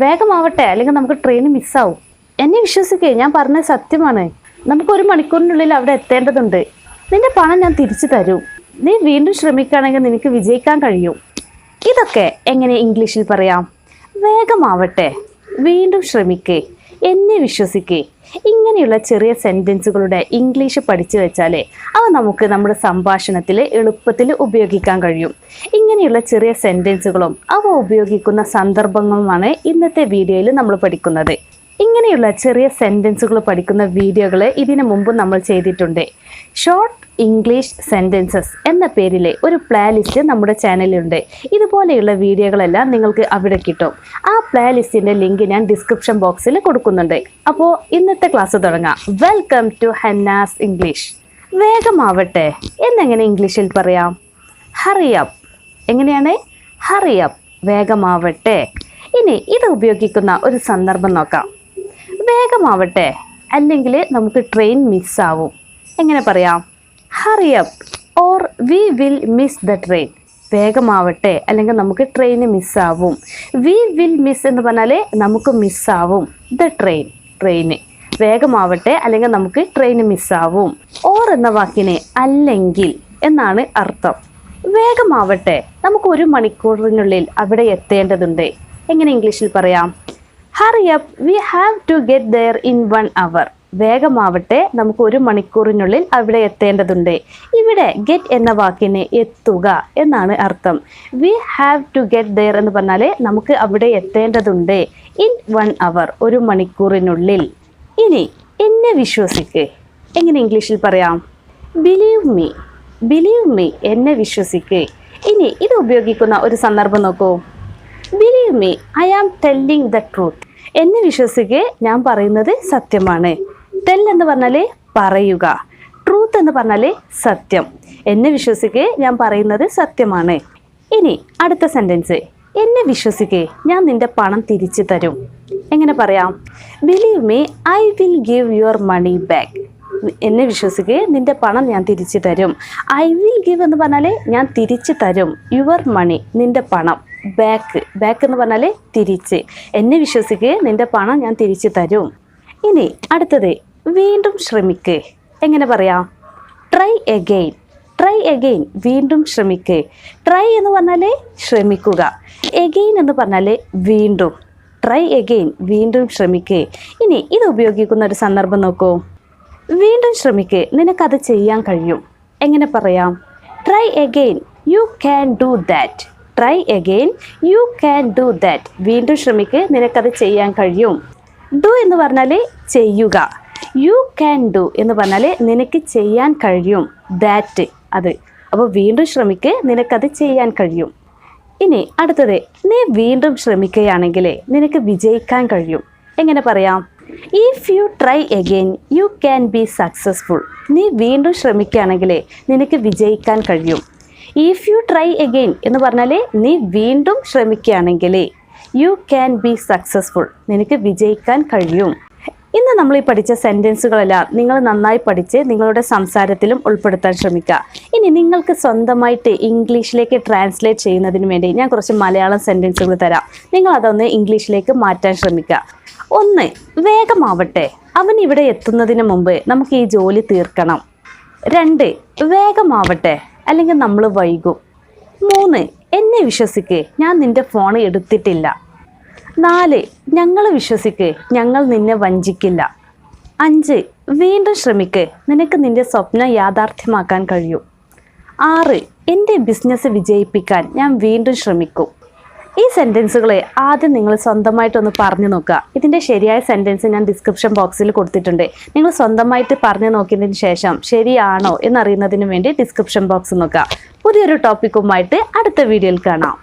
വേഗമാവട്ടെ, അല്ലെങ്കിൽ നമുക്ക് ട്രെയിൻ മിസ്സാവും. എന്നെ വിശ്വസിക്കേ, ഞാൻ പറഞ്ഞത് സത്യമാണ്. നമുക്ക് 1 മണിക്കൂറിനുള്ളിൽ അവിടെ എത്തേണ്ടതുണ്ട്. നിന്റെ പണം ഞാൻ തിരിച്ചു തരും. നീ വീണ്ടും ശ്രമിക്കുകയാണെങ്കിൽ നിനക്ക് വിജയിക്കാൻ കഴിയും. ഇതൊക്കെ എങ്ങനെ ഇംഗ്ലീഷിൽ പറയാം? വേഗമാവട്ടെ, വീണ്ടും ശ്രമിക്കേ, എന്നെ വിശ്വസിക്കേ. ഇങ്ങനെയുള്ള ചെറിയ സെൻറ്റൻസുകളുടെ ഇംഗ്ലീഷ് പഠിച്ചു വെച്ചാലേ അവ നമുക്ക് നമ്മുടെ സംഭാഷണത്തിൽ എളുപ്പത്തിൽ ഉപയോഗിക്കാൻ കഴിയും. ഇങ്ങനെയുള്ള ചെറിയ സെൻറ്റൻസുകളും അവ ഉപയോഗിക്കുന്ന സന്ദർഭങ്ങളുമാണ് ഇന്നത്തെ വീഡിയോയിൽ നമ്മൾ പഠിക്കുന്നത്. ഇങ്ങനെയുള്ള ചെറിയ സെൻറ്റൻസുകൾ പഠിക്കുന്ന വീഡിയോകൾ ഇതിനു മുമ്പ് നമ്മൾ ചെയ്തിട്ടുണ്ട്. ഷോർട്ട് ഇംഗ്ലീഷ് സെൻറ്റൻസസ് എന്ന പേരിൽ ഒരു പ്ലേലിസ്റ്റ് നമ്മുടെ ചാനലിലുണ്ട്. ഇതുപോലെയുള്ള വീഡിയോകളെല്ലാം നിങ്ങൾക്ക് അവിടെ കിട്ടും. ആ പ്ലേലിസ്റ്റിൻ്റെ ലിങ്ക് ഞാൻ ഡിസ്ക്രിപ്ഷൻ ബോക്സിൽ കൊടുക്കുന്നുണ്ട്. അപ്പോൾ ഇന്നത്തെ ക്ലാസ് തുടങ്ങാം. Welcome to Henna's English. വേഗമാവട്ടെ എന്നെങ്ങനെ ഇംഗ്ലീഷിൽ പറയാം? Hurry up. എങ്ങനെയാണ്? ഹറി അപ്പ്, വേഗമാവട്ടെ. ഇനി ഇത് ഉപയോഗിക്കുന്ന ഒരു സന്ദർഭം നോക്കാം. വേഗമാവട്ടെ, അല്ലെങ്കിൽ നമുക്ക് ട്രെയിൻ മിസ്സാവും. എങ്ങനെ പറയാം? Hurry up or we will miss the train. വേഗമാവട്ടെ, അല്ലെങ്കിൽ നമുക്ക് ട്രെയിൻ മിസ്സാവും. വി വിൽ മിസ് എന്ന് പറഞ്ഞാൽ നമുക്ക് മിസ്സാവും. ദ ട്രെയിന് വേഗമാവട്ടെ, അല്ലെങ്കിൽ നമുക്ക് ട്രെയിൻ മിസ്സാവും. ഓർ എന്ന വാക്കിന് അല്ലെങ്കിൽ എന്നാണ് അർത്ഥം. വേഗമാവട്ടെ, നമുക്ക് 1 മണിക്കൂറിനുള്ളിൽ അവിടെ എത്തേണ്ടതുണ്ട്. എങ്ങനെ ഇംഗ്ലീഷിൽ പറയാം? Hurry up, we have to get there in 1 hour. വേഗമാവട്ടെ, നമുക്ക് 1 മണിക്കൂറിനുള്ളിൽ അവിടെ എത്തേണ്ടതുണ്ട്. ഇവിടെ ഗെറ്റ് എന്ന വാക്കിന് എത്തുക എന്നാണ് അർത്ഥം. We have to get there എന്ന് പറഞ്ഞാൽ നമുക്ക് അവിടെ എത്തേണ്ടതുണ്ട്. ഇൻ 1 hour, 1 മണിക്കൂറിനുള്ളിൽ. ഇനി എന്നെ വിശ്വസിക്ക്. എങ്ങനെ ഇംഗ്ലീഷിൽ പറയാം? Believe me. ബിലീവ് മീ, എന്നെ വിശ്വസിക്ക്. ഇനി ഇത് ഉപയോഗിക്കുന്ന ഒരു സന്ദർഭം നോക്കൂ. Believe me, I am telling the truth. എന്നെ വിശ്വസിക്ക്, ഞാൻ പറയുന്നത് സത്യമാണ്. ടെൽ എന്ന് പറഞ്ഞാൽ പറയുക, ട്രൂത്ത് എന്ന് പറഞ്ഞാൽ സത്യം. എന്നെ വിശ്വസിക്ക്, ഞാൻ പറയുന്നത് സത്യമാണ്. ഇനി അടുത്ത സെൻറ്റൻസ്. എന്നെ വിശ്വസിക്ക്, ഞാൻ നിന്റെ പണം തിരിച്ചു തരും. എങ്ങനെ പറയാം? Believe me, I will give your money back. എന്നെ വിശ്വസിക്ക്, നിന്റെ പണം ഞാൻ തിരിച്ചു തരും. ഐ വിൽ ഗിവ് എന്ന് പറഞ്ഞാൽ ഞാൻ തിരിച്ചു തരും. യുവർ മണി, നിന്റെ പണം. ബാക്ക് എന്ന് പറഞ്ഞാൽ തിരിച്ച്. എന്നെ വിശ്വസിക്ക്, നിന്റെ പണം ഞാൻ തിരിച്ചു തരും. ഇനി അടുത്തത്, വീണ്ടും ശ്രമിക്ക്. എങ്ങനെ പറയാം? Try again. ട്രൈ എഗെയിൻ, വീണ്ടും ശ്രമിക്ക്. ട്രൈ എന്ന് പറഞ്ഞാൽ ശ്രമിക്കുക. എഗെയിൻ എന്ന് പറഞ്ഞാൽ വീണ്ടും. ട്രൈ എഗെയിൻ, വീണ്ടും ശ്രമിക്ക്. ഇനി ഇത് ഉപയോഗിക്കുന്ന ഒരു സന്ദർഭം നോക്കൂ. വീണ്ടും ശ്രമിക്ക്, നിനക്കത് ചെയ്യാൻ കഴിയും. എങ്ങനെ പറയാം? Try again, you can do that. Try again, you can do that. വീണ്ടും ശ്രമിക്ക്, നിനക്കത് ചെയ്യാൻ കഴിയും. ഡു എന്ന് പറഞ്ഞാൽ ചെയ്യുക. യു ക്യാൻ ഡു എന്ന് പറഞ്ഞാൽ നിനക്ക് ചെയ്യാൻ കഴിയും. ദാറ്റ്, അത്. അപ്പോൾ വീണ്ടും ശ്രമിക്ക്, നിനക്കത് ചെയ്യാൻ കഴിയും. ഇനി അടുത്തത്, നീ വീണ്ടും ശ്രമിക്കുകയാണെങ്കിൽ നിനക്ക് വിജയിക്കാൻ കഴിയും. എങ്ങനെ പറയാം? If you try again you can be successful. നീ വീണ്ടും ശ്രമിക്കുകയാണെങ്കിൽ നിനക്ക് വിജയിക്കാൻ കഴിയും. ഇഫ് യു ട്രൈ എഗെയിൻ എന്ന് പറഞ്ഞാൽ നീ വീണ്ടും ശ്രമിക്കുകയാണെങ്കിൽ യു ക്യാൻ ബി സക്സസ്ഫുൾ, നിനക്ക് വിജയിക്കാൻ കഴിയും. ഇന്ന് നമ്മൾ ഈ പഠിച്ച സെൻറ്റൻസുകളെല്ലാം നിങ്ങൾ നന്നായി പഠിച്ച് നിങ്ങളുടെ സംസാരത്തിലും ഉൾപ്പെടുത്താൻ ശ്രമിക്കുക. ഇനി നിങ്ങൾക്ക് സ്വന്തമായിട്ട് ഇംഗ്ലീഷിലേക്ക് ട്രാൻസ്ലേറ്റ് ചെയ്യുന്നതിന് വേണ്ടി ഞാൻ കുറച്ച് മലയാളം സെൻറ്റൻസുകൾ തരാം. നിങ്ങൾ അതൊന്ന് ഇംഗ്ലീഷിലേക്ക് മാറ്റാൻ ശ്രമിക്കുക. 1, വേഗമാവട്ടെ, അവൻ ഇവിടെ എത്തുന്നതിന് മുമ്പ് നമുക്ക് ഈ ജോലി തീർക്കണം. 2, വേഗമാവട്ടെ, അല്ലെങ്കിൽ നമ്മൾ വൈകും. 3, എന്നെ വിശ്വസിക്ക്, ഞാൻ നിൻ്റെ ഫോൺ എടുത്തിട്ടില്ല. 4, ഞങ്ങൾ വിശ്വസിക്ക്, ഞങ്ങൾ നിന്നെ വഞ്ചിക്കില്ല. 5, വീണ്ടും ശ്രമിക്ക്, നിനക്ക് നിൻ്റെ സ്വപ്നം യാഥാർത്ഥ്യമാക്കാൻ കഴിയും. 6, എൻ്റെ ബിസിനസ് വിജയിപ്പിക്കാൻ ഞാൻ വീണ്ടും ശ്രമിക്കും. ഈ സെൻറ്റൻസുകളെ ആദ്യം നിങ്ങൾ സ്വന്തമായിട്ടൊന്ന് പറഞ്ഞു നോക്കുക. ഇതിൻ്റെ ശരിയായ സെൻറ്റൻസ് ഞാൻ ഡിസ്ക്രിപ്ഷൻ ബോക്സിൽ കൊടുത്തിട്ടുണ്ട്. നിങ്ങൾ സ്വന്തമായിട്ട് പറഞ്ഞു നോക്കിയതിന് ശേഷം ശരിയാണോ എന്നറിയുന്നതിന് വേണ്ടി ഡിസ്ക്രിപ്ഷൻ ബോക്സ് നോക്കുക. പുതിയൊരു ടോപ്പിക്കുമായിട്ട് അടുത്ത വീഡിയോയിൽ കാണാം.